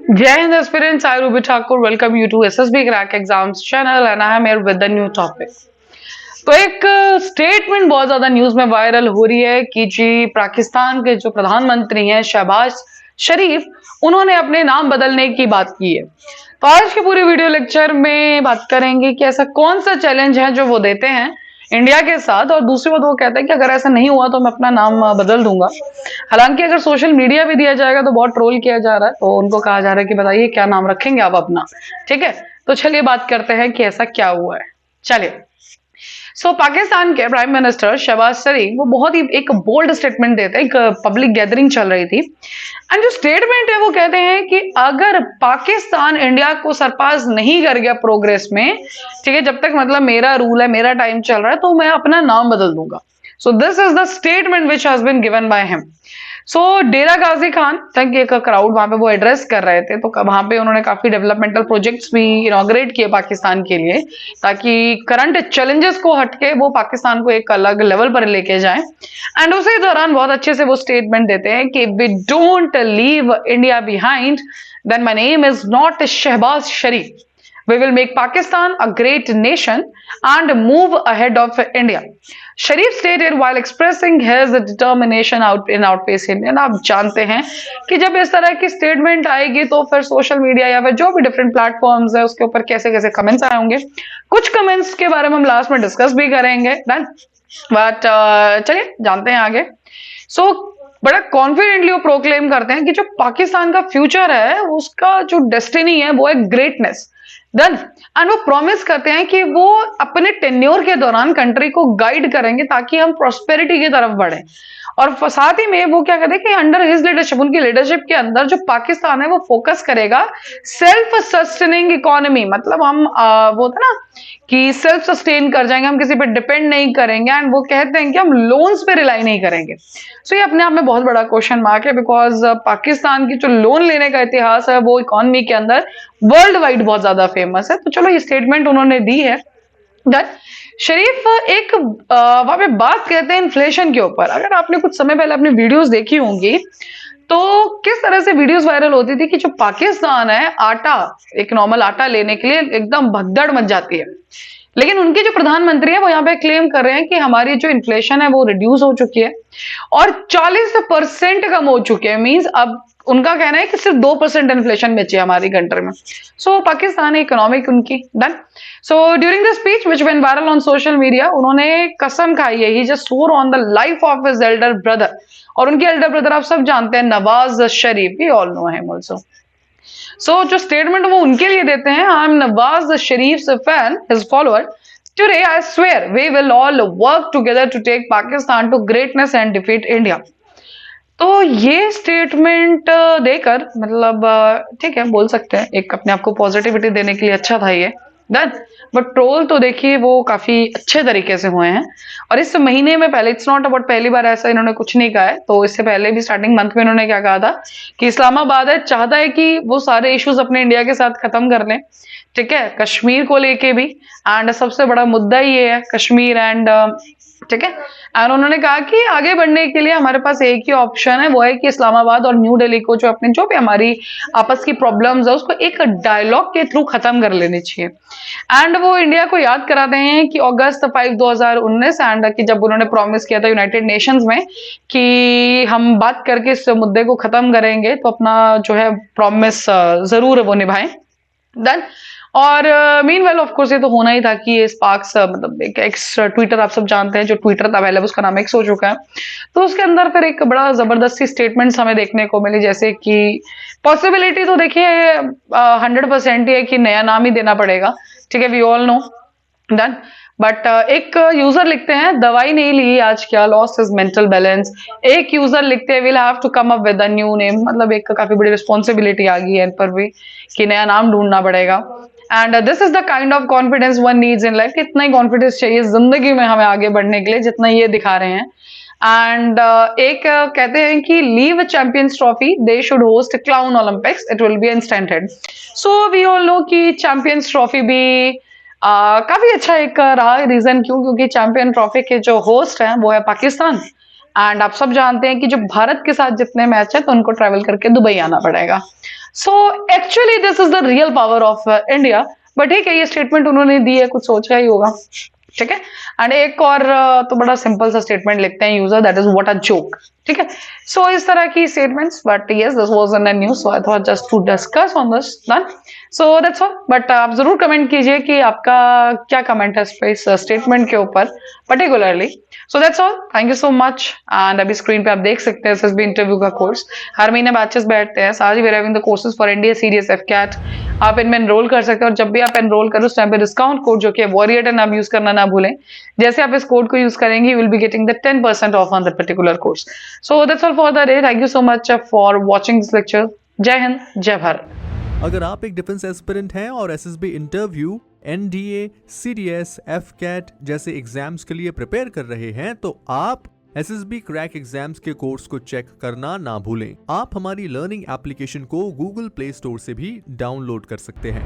Jai Hind aspirants, I Ruby Thakur welcome you to SSB Crack Exams channel and I am here with the new topic. तो एक statement बहुत ज्यादा news में viral हो रही है कि जी पाकिस्तान के जो प्रधानमंत्री हैं शहबाज शरीफ, उन्होंने अपने नाम बदलने की बात की है। तो आज के पूरे वीडियो लेक्चर में बात करेंगे कि ऐसा कौन सा चैलेंज है जो वो देते हैं इंडिया के साथ, और दूसरी बात वो कहते हैं कि अगर ऐसा नहीं हुआ तो मैं अपना नाम बदल दूंगा। हालांकि अगर सोशल मीडिया भी दिया जाएगा तो बहुत ट्रोल किया जा रहा है, तो उनको कहा जा रहा है कि बताइए क्या नाम रखेंगे आप अपना। ठीक है, तो चलिए बात करते हैं कि ऐसा क्या हुआ है। चलिए, पाकिस्तान के प्राइम मिनिस्टर शहबाज शरीफ वो बहुत ही एक बोल्ड स्टेटमेंट देते हैं। एक पब्लिक गैदरिंग चल रही थी एंड जो स्टेटमेंट है वो कहते हैं कि अगर पाकिस्तान इंडिया को सरपास नहीं कर गया प्रोग्रेस में, ठीक है, जब तक मतलब मेरा रूल है, मेरा टाइम चल रहा है, तो मैं अपना नाम बदल दूंगा। So this is the statement which has been given by him. Dera Ghazi Khan तक एक क्राउड वहां पे वो एड्रेस कर रहे थे, तो वहां पे उन्होंने काफी डेवलपमेंटल प्रोजेक्ट्स भी इनॉग्रेट किए पाकिस्तान के लिए, ताकि करंट चैलेंजेस को हटके वो पाकिस्तान को एक अलग लेवल पर लेके जाएं। एंड उसी दौरान बहुत अच्छे से वो स्टेटमेंट देते हैं कि we don't leave India behind, then my name is not Shahbaz Sharif. We will make Pakistan a great nation and move ahead of India. Sharif stated while expressing his determination out in outpace India। आप जानते हैं कि जब इस तरह की statement आएगी तो फिर सोशल मीडिया या फिर जो भी डिफरेंट प्लेटफॉर्म्स है उसके ऊपर कैसे कैसे कमेंट्स आए होंगे। कुछ कमेंट्स के बारे में हम लास्ट में डिस्कस भी करेंगे, बट चलिए जानते हैं आगे। बड़ा कॉन्फिडेंटली वो प्रोक्लेम करते हैं कि जो पाकिस्तान का फ्यूचर है उसका जो डेस्टिनी है वो है ग्रेटनेस। डन। एंड वो प्रॉमिस करते हैं कि वो अपने टेन्योर के दौरान कंट्री को गाइड करेंगे ताकि हम प्रॉस्पेरिटी की तरफ बढ़े। और साथ ही में वो क्या कहते हैं कि अंडर हिज लीडरशिप, उनकी लीडरशिप के अंदर जो पाकिस्तान है वो फोकस करेगा सेल्फ सस्टेनिंग इकोनॉमी। मतलब हम वो होता ना कि सेल्फ सस्टेन कर जाएंगे, हम किसी पे डिपेंड नहीं करेंगे। एंड वो कहते हैं कि हम लोन्स पे रिलाई नहीं करेंगे। ये अपने आप में बहुत बड़ा क्वेश्चन मार्क है, बिकॉज पाकिस्तान की जो लोन लेने का इतिहास है वो इकोनॉमी के अंदर वर्ल्ड वाइड बहुत ज्यादा फेमस है। तो चलो ये स्टेटमेंट उन्होंने दी है। शरीफ एक वहां पे बात करते हैं इन्फ्लेशन के ऊपर। अगर आपने कुछ समय पहले अपनी वीडियोस देखी होंगी तो किस तरह से वीडियोस वायरल होती थी कि जो पाकिस्तान है आटा, एक नॉर्मल आटा लेने के लिए एकदम भगदड़ मच जाती है, लेकिन उनके जो प्रधानमंत्री है वो यहाँ पे क्लेम कर रहे हैं कि हमारी जो इन्फ्लेशन है वो रिड्यूस हो चुकी है और 40% कम हो चुके हैं। मींस अब उनका कहना है कि सिर्फ 2% इन्फ्लेशन बची है हमारी कंट्री में। पाकिस्तान इकोनॉमिक उनकी done. During the speech which went viral on social media, उन्होंने कसम खाई है, he just swore on the life of his elder brother. और उनके एल्डर ब्रदर आप सब जानते हैं, Nawaz Sharif, we all know him also. जो स्टेटमेंट वो उनके लिए देते हैं, I am Nawaz Sharif fan, his follower, today I swear we will all work together to take Pakistan to greatness and defeat India. तो ये स्टेटमेंट देकर मतलब ठीक है, बोल सकते हैं एक अपने आप को पॉजिटिविटी देने के लिए अच्छा था ये डन। बट ट्रोल तो देखिए वो काफी अच्छे तरीके से हुए हैं। और इस महीने में पहले, इट्स नॉट अबाउट पहली बार ऐसा इन्होंने कुछ नहीं कहा है, तो इससे पहले भी स्टार्टिंग मंथ में इन्होंने क्या कहा था कि इस्लामाबाद है चाहता है कि वो सारे इश्यूज अपने इंडिया के साथ खत्म कर लें, ठीक है, कश्मीर को लेके भी। एंड सबसे बड़ा मुद्दा ये है कश्मीर एंड ठीक है। एंड उन्होंने कहा कि आगे बढ़ने के लिए हमारे पास एक ही ऑप्शन है, वो है कि इस्लामाबाद और न्यू दिल्ली को जो अपने जो भी हमारी आपस की प्रॉब्लम्स है उसको एक डायलॉग के थ्रू खत्म कर लेनी चाहिए। एंड वो इंडिया को याद कराते हैं कि अगस्त 5 2019 एंड कि जब उन्होंने प्रॉमिस किया था यूनाइटेड नेशंस में कि हम बात करके इस मुद्दे को खत्म करेंगे, तो अपना जो है प्रॉमिस जरूर वो निभाएं। डन। और मीनवेल ऑफ कोर्स ये तो होना ही था कि ये स्पार्क्स मतलब एक एक्स ट्विटर आप सब जानते हैं, जो ट्विटर था पहले उसका नाम एक्स हो चुका है। तो उसके अंदर फिर एक बड़ा जबरदस्ती स्टेटमेंट्स हमें देखने को मिली, जैसे कि पॉसिबिलिटी तो देखिए 100% ही है कि नया नाम ही देना पड़ेगा, ठीक है, we all know done. But एक यूजर लिखते हैं दवाई नहीं ली आज क्या, लॉस्ट इज मेंटल बैलेंस। एक यूजर लिखते हैं will have to come up with a new name. मतलब एक काफी बड़ी रिस्पॉन्सिबिलिटी आ गई है इन पर भी कि नया नाम ढूंढना पड़ेगा। And this is the kind of confidence one needs in life. इतना ही कॉन्फिडेंस चाहिए जिंदगी में हमें आगे बढ़ने के लिए जितना ये दिखा रहे हैं। एंड एक कहते हैं कि leave champions trophy, they should host clown olympics, it will be instated. We all know कि चैंपियंस ट्रॉफी भी काफी अच्छा एक रहा। रीजन क्यों? क्योंकि चैंपियन ट्रॉफी के जो होस्ट हैं वो है पाकिस्तान एंड आप सब जानते हैं कि जो भारत के साथ जितने मैच है तो उनको ट्रैवल करके दुबई आना पड़ेगा। So actually this is the real power of India. But ठीक है, ये स्टेटमेंट उन्होंने दी है, कुछ सोचा ही होगा। ठीक है। एंड एक और तो बड़ा सिंपल सा स्टेटमेंट लिखते हैं user, that is what a joke. ठीक है। सो इस तरह की statements, but yes this was in the news, so I thought just to discuss on this done. So that's all. But आप जरूर कमेंट कीजिए कि आपका क्या कमेंट है इस स्टेटमेंट के ऊपर particularly. So that's all, thank you so much. And अभी स्क्रीन पे आप देख सकते हैं एसएसबी इंटरव्यू का कोर्स। हर महीने बैचेस बैठते हैं, साथ ही we having the courses for NDA CDS AFCAT. आप इनमें एनरोल कर सकते हैं, और जब भी आप एनरोल करो उस टाइम पे डिस्काउंट कोड जो कि वॉरियर 10 आप यूज करना ना भूलें। जैसे आप इस कोड को यूज करेंगे you will be getting the 10% of on the particular course. So that's all for the day. Thank you so much for watching this lecture. जय हिंद, जय भारत। अगर आप एक डिफेंस एस्पिरेंट हैं और SSB interview, NDA, CDS, AFCAT जैसे exams के लिए प्रिपेयर कर रहे हैं तो आप एसएसबी क्रैक एग्जाम्स के कोर्स को चेक करना ना भूलें। आप हमारी लर्निंग एप्लीकेशन को गूगल प्ले स्टोर से भी डाउनलोड कर सकते हैं।